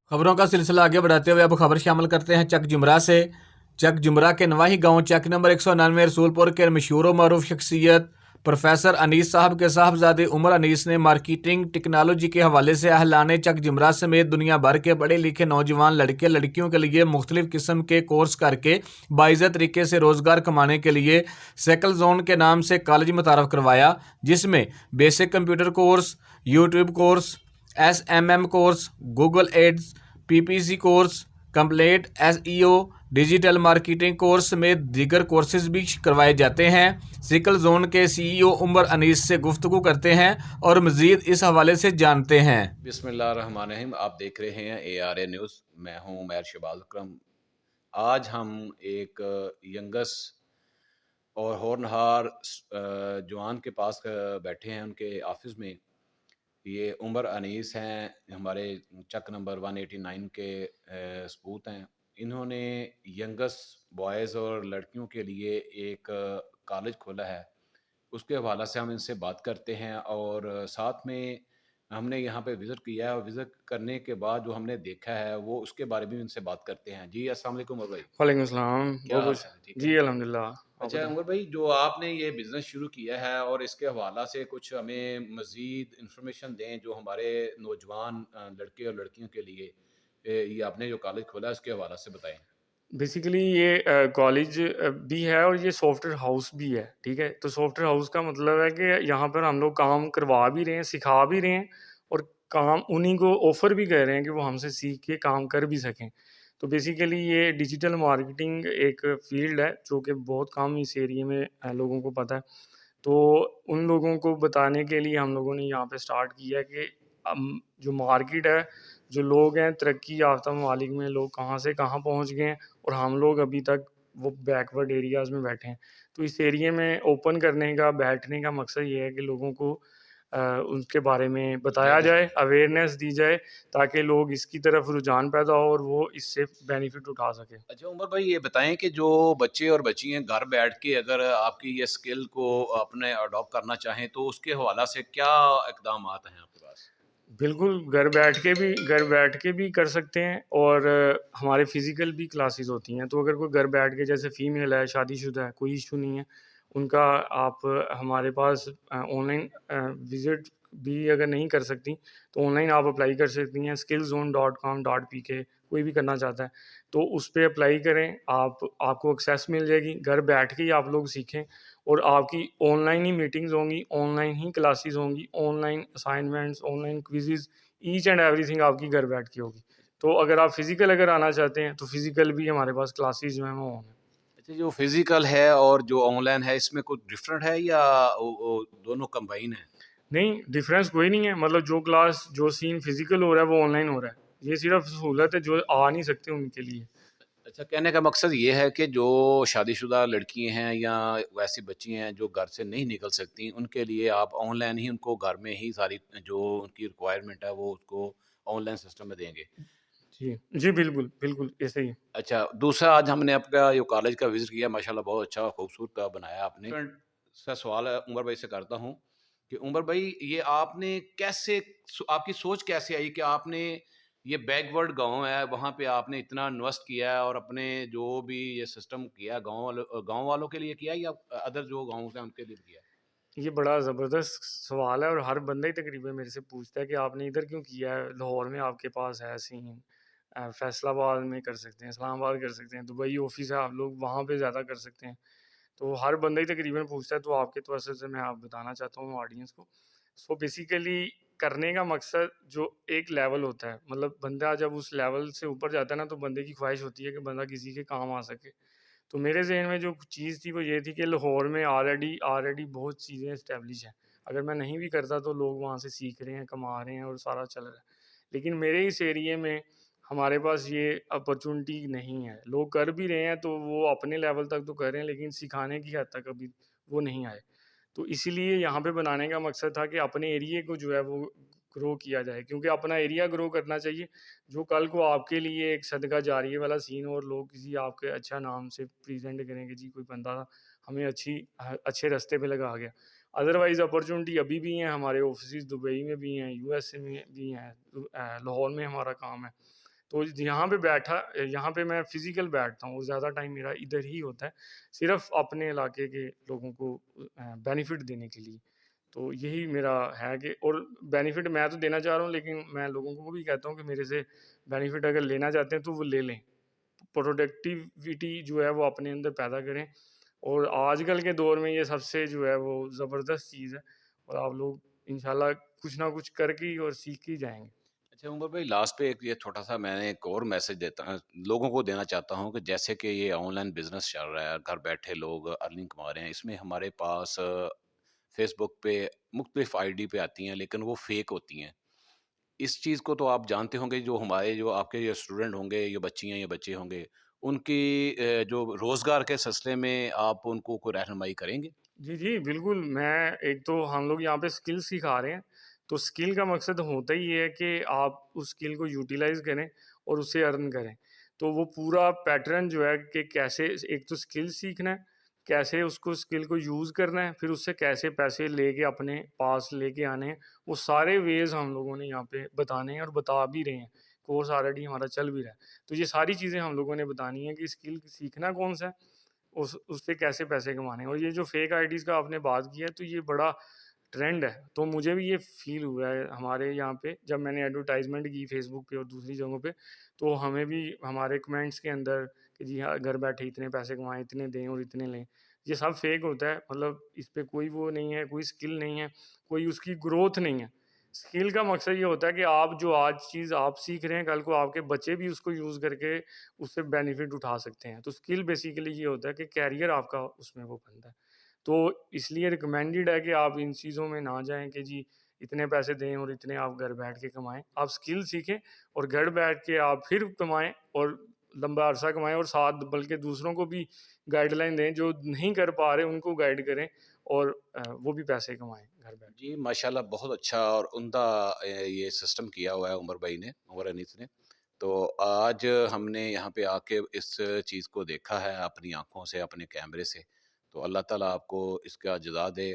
खबरों का सिलसिला आगे बढ़ाते हुए अब खबर शामिल करते हैं चक जुमरा से। चक जुमरा के नवाही गांव चक नंबर 199 रसूलपुर के मशहूर मरूफ शख्सियत प्रोफेसर अनीस साहब के साहबजादे उमर अनीस ने मार्केटिंग टेक्नोलॉजी के हवाले से अहलाने चक जुमरा समेत दुनिया भर के पढ़े लिखे नौजवान लड़के लड़कियों के लिए मुख्तलिफ किस्म के कोर्स करके बाइज़्ज़त तरीके से रोज़गार कमाने के लिए सेकल जोन के नाम से कॉलेज मुतारफ़ करवाया, जिसमें basic computer course, YouTube course, SMM course, Google ads, PPC course, complete SEO, digital marketing course समेत दीगर कोर्सेज भी करवाए जाते हैं। सिकल जोन के CEO उमर अनीस से गुफ्तगू करते हैं और मज़ीद इस हवाले से जानते हैं। बिस्मिल्लाहिर्रहमानिर्रहीम। आप देख रहे हैं ARA न्यूज़। मैं हूं उमैर शहबाज अकरम। आज हम एक यंगस और होनहार जवान के पास बैठे हैं, उनके ऑफिस में। ये उमर अनीस हैं, हमारे चक नंबर 189 के सपूत हैं। इन्होंने यंगस बॉयज़ और लड़कियों के लिए एक कॉलेज खोला है, उसके हवाला से हम इनसे बात करते हैं और साथ में हमने यहाँ पे विज़िट किया है और विज़िट करने के बाद जो हमने देखा है वो उसके बारे में इनसे बात करते हैं। जी अस्सलाम वालेकुम उमर भाई। वालेकुम सलाम। क्या हाल बहुत है? ठीक जी है। अल्हम्दुलिल्लाह। आप अच्छा बताएं। उमर भाई, जो आपने ये बिज़नेस शुरू किया है और इसके हवाला से कुछ हमें मज़ीद इन्फॉर्मेशन दें जो हमारे नौजवान लड़के और लड़कियों के लिए ये आपने जो कॉलेज खोला है उसके हवाला से बताएं। बेसिकली ये कॉलेज भी है और ये सॉफ्टवेयर हाउस भी है, ठीक है। तो सॉफ्टवेयर हाउस का मतलब है कि यहाँ पर हम लोग काम करवा भी रहे हैं, सिखा भी रहे हैं और काम उन्हीं को ऑफ़र भी कर रहे हैं कि वो हमसे सीख के काम कर भी सकें। तो बेसिकली ये डिजिटल मार्केटिंग एक फ़ील्ड है जो कि बहुत कम इस एरिया में लोगों को पता है। तो उन लोगों को बताने के लिए हम लोगों ने यहाँ पे स्टार्ट किया कि जो मार्केट है, जो लोग हैं तरक्की याफ्ता ममालिक में, लोग कहाँ से कहाँ पहुँच गए हैं और हम लोग अभी तक वो बैकवर्ड एरियाज़ में बैठे हैं। तो इस एरिया में ओपन करने का, बैठने का मकसद ये है कि लोगों को उसके बारे में बताया जाए, अवेयरनेस दी जाए ताकि लोग इसकी तरफ रुझान पैदा हो और वो इससे बेनिफिट उठा सकें। अच्छा उमर भाई, ये बताएं कि जो बच्चे और बच्चियां घर बैठ के अगर आपकी ये स्किल को अपने अडॉप्ट करना चाहें तो उसके हवाला से क्या इकदाम हैं आपके पास? बिल्कुल, घर बैठ के भी कर सकते हैं और हमारे फ़िज़िकल भी क्लासेस होती हैं। तो अगर कोई घर बैठ के, जैसे फ़ीमेल है, शादीशुदा है, कोई इश्यू नहीं है, उनका आप हमारे पास ऑनलाइन विज़िट भी अगर नहीं कर सकती, तो ऑनलाइन आप अप्लाई कर सकती हैं। skillzone.com.pk कोई भी करना चाहता है, तो उस पे अप्लाई करें, आपको एक्सेस मिल जाएगी। घर बैठ के ही आप लोग सीखें और आपकी ऑनलाइन ही मीटिंग्स होंगी, ऑनलाइन ही क्लासेस होंगी, online assignments, online quizzes, each and everything आपकी घर बैठ के होगी। तो अगर आप फ़िज़िकल अगर आना चाहते हैं, तो फ़िज़िकल भी हमारे पास क्लासेस जो हैं वो ऑन हैं। अच्छा, जो फिजिकल है और जो ऑनलाइन है इसमें कुछ डिफरेंट है या वो दोनों कंबाइन है? नहीं, डिफ़रेंस कोई नहीं है, मतलब जो क्लास, जो सीन फ़िज़िकल हो रहा है वो ऑनलाइन हो रहा है। ये सिर्फ़ सहूलत है जो आ नहीं सकते उनके लिए। अच्छा, कहने का मकसद ये है कि जो शादीशुदा लड़की हैं या वैसी बच्ची हैं जो घर से नहीं निकल सकती, उनके लिए आप ऑनलाइन ही उनको घर में ही सारी जो उनकी रिक्वायरमेंट है वो उसको ऑनलाइन सिस्टम में देंगे। जी, जी बिल्कुल, बिल्कुल ऐसे ही। अच्छा, दूसरा आज हमने आपका जो कॉलेज का विज़िट किया, माशाल्लाह बहुत अच्छा खूबसूरत बनाया आपने। सा सवाल है उमर भाई से करता हूँ कि उमर भाई, ये आपने कैसे आपकी सोच कैसे आई कि आपने ये बैकवर्ड गाँव है, वहाँ पे आपने इतना इन्वेस्ट किया है और अपने जो भी ये सिस्टम किया गाँव वालों के लिए किया है या अदर जो गाँव हैं उनके लिए भी किया है? ये बड़ा ज़बरदस्त सवाल है और हर बंदा ही तकरीबन मेरे से पूछता है कि आपने इधर क्यों किया है? लाहौर में आपके पास है सीन, फैसलाबाद में कर सकते हैं, इस्लामाबाद कर सकते हैं, दुबई ऑफ़िस है, आप लोग वहाँ पे ज़्यादा कर सकते हैं। तो हर बंदा ही तकरीबन पूछता है, तो आपके तवज्जुह से मैं आप बताना चाहता हूँ ऑडियंस को। सो बेसिकली करने का मकसद जो एक लेवल होता है, मतलब बंदा जब उस लेवल से ऊपर जाता है ना, तो बंदे की ख्वाहिश होती है कि बंदा किसी के काम आ सके। तो मेरे ज़हन में जो चीज़ थी वो ये थी कि लाहौर में ऑलरेडी ऑलरेडी बहुत चीज़ें एस्टेब्लिश हैं। अगर मैं नहीं भी करता तो लोग वहाँ से सीख रहे हैं, कमा रहे हैं और सारा चल रहा है। लेकिन मेरे इस एरिये में हमारे पास ये अपॉर्चुनिटी नहीं है। लोग कर भी रहे हैं तो वो अपने लेवल तक तो कर रहे हैं, लेकिन सिखाने की हद तक अभी वो नहीं आए। تو اسی لیے یہاں پہ بنانے کا مقصد تھا کہ اپنے ایریے کو جو ہے وہ گرو کیا جائے، کیونکہ اپنا ایریا گرو کرنا چاہیے، جو کل کو آپ کے لیے ایک صدقہ جاریہ والا سین ہو، اور لوگ کسی آپ کے اچھا نام سے پریزنٹ کریں کہ جی کوئی بندہ ہمیں اچھے راستے پہ لگا گیا۔ ادروائز اپرچونٹی ابھی بھی ہیں، ہمارے آفیسز دبئی میں بھی ہیں، یو ایس اے میں بھی ہیں، لاہور میں ہمارا کام ہے، تو یہاں پہ میں فزیکل بیٹھتا ہوں اور زیادہ ٹائم میرا ادھر ہی ہوتا ہے، صرف اپنے علاقے کے لوگوں کو بینیفٹ دینے کے لیے۔ تو یہی میرا ہے کہ، اور بینیفٹ میں تو دینا چاہ رہا ہوں، لیکن میں لوگوں کو بھی کہتا ہوں کہ میرے سے بینیفٹ اگر لینا چاہتے ہیں تو وہ لے لیں، پروڈکٹیویٹی جو ہے وہ اپنے اندر پیدا کریں، اور آج کل کے دور میں یہ سب سے جو ہے وہ زبردست چیز ہے، اور آپ لوگ انشاءاللہ کچھ نہ کچھ کر کے اور سیکھ کے جائیں گے۔ اچھا عمر بھائی، لاسٹ پہ ایک یہ چھوٹا سا میں نے ایک اور میسج لوگوں کو دینا چاہتا ہوں کہ جیسے کہ یہ آن لائن بزنس چل رہا ہے، گھر بیٹھے لوگ ارننگ کما رہے ہیں، اس میں ہمارے پاس فیس بک پہ مختلف آئی ڈی پہ آتی ہیں لیکن وہ فیک ہوتی ہیں۔ اس چیز کو تو آپ جانتے ہوں گے، جو آپ کے اسٹوڈنٹ ہوں گے، یہ بچیاں یا بچے ہوں گے، ان کی جو روزگار کے سلسلے میں آپ ان کو کوئی رہنمائی کریں گے؟ جی جی بالکل، میں ایک تو ہم لوگ یہاں پہ اسکل سکھا رہے ہیں، تو اسکل کا مقصد ہوتا ہی یہ ہے کہ آپ اس اسکل کو یوٹیلائز کریں اور اسے ارن کریں۔ تو وہ پورا پیٹرن جو ہے کہ کیسے ایک تو اسکل سیکھنا ہے، کیسے اس کو اسکل کو یوز کرنا ہے، پھر اس سے کیسے پیسے لے کے اپنے پاس لے کے آنے ہیں، وہ سارے ویز ہم لوگوں نے یہاں پہ بتانے ہیں اور بتا بھی رہے ہیں، کورس آلریڈی ہمارا چل بھی رہا ہے۔ تو یہ ساری چیزیں ہم لوگوں نے بتانی ہے کہ اسکل سیکھنا کون سا ہے، اس سے کیسے پیسے کمانے ہیں۔ اور یہ جو فیک آئی ڈیز کا آپ نے بات کی ہے، تو یہ بڑا ٹرینڈ ہے، تو مجھے بھی یہ فیل ہوا ہے ہمارے یہاں پہ جب میں نے ایڈورٹائزمنٹ کی فیس بک پہ اور دوسری جگہوں پہ، تو ہمیں بھی ہمارے کمنٹس کے اندر کہ جی ہاں گھر بیٹھے اتنے پیسے کمائیں، اتنے دیں اور اتنے لیں، یہ سب فیک ہوتا ہے، مطلب اس پہ کوئی وہ نہیں ہے، کوئی اسکل نہیں ہے، کوئی اس کی گروتھ نہیں ہے۔ اسکل کا مقصد یہ ہوتا ہے کہ آپ جو آج چیز آپ سیکھ رہے ہیں، کل کو آپ کے بچے بھی اس کو یوز کر کے اس سے بینیفٹ اٹھا سکتے ہیں۔ تو اسکل بیسیکلی یہ ہوتا ہے کہ کیریئر آپ کا اس میں وہ بنتا ہے۔ تو اس لیے ریکمینڈیڈ ہے کہ آپ ان چیزوں میں نہ جائیں کہ جی اتنے پیسے دیں اور اتنے آپ گھر بیٹھ کے کمائیں۔ آپ اسکل سیکھیں اور گھر بیٹھ کے آپ پھر کمائیں، اور لمبا عرصہ کمائیں، اور ساتھ بلکہ دوسروں کو بھی گائیڈ لائن دیں، جو نہیں کر پا رہے ان کو گائیڈ کریں، اور وہ بھی پیسے کمائیں گھر بیٹھ کے۔ جی ماشاءاللہ، بہت اچھا اور عمدہ یہ سسٹم کیا ہوا ہے عمر بھائی نے، عمر انیس نے۔ تو آج ہم نے یہاں پہ آ کے اس چیز کو دیکھا ہے اپنی آنکھوں سے، اپنے کیمرے سے، تو اللہ تعالیٰ آپ کو اس کا جزا دے۔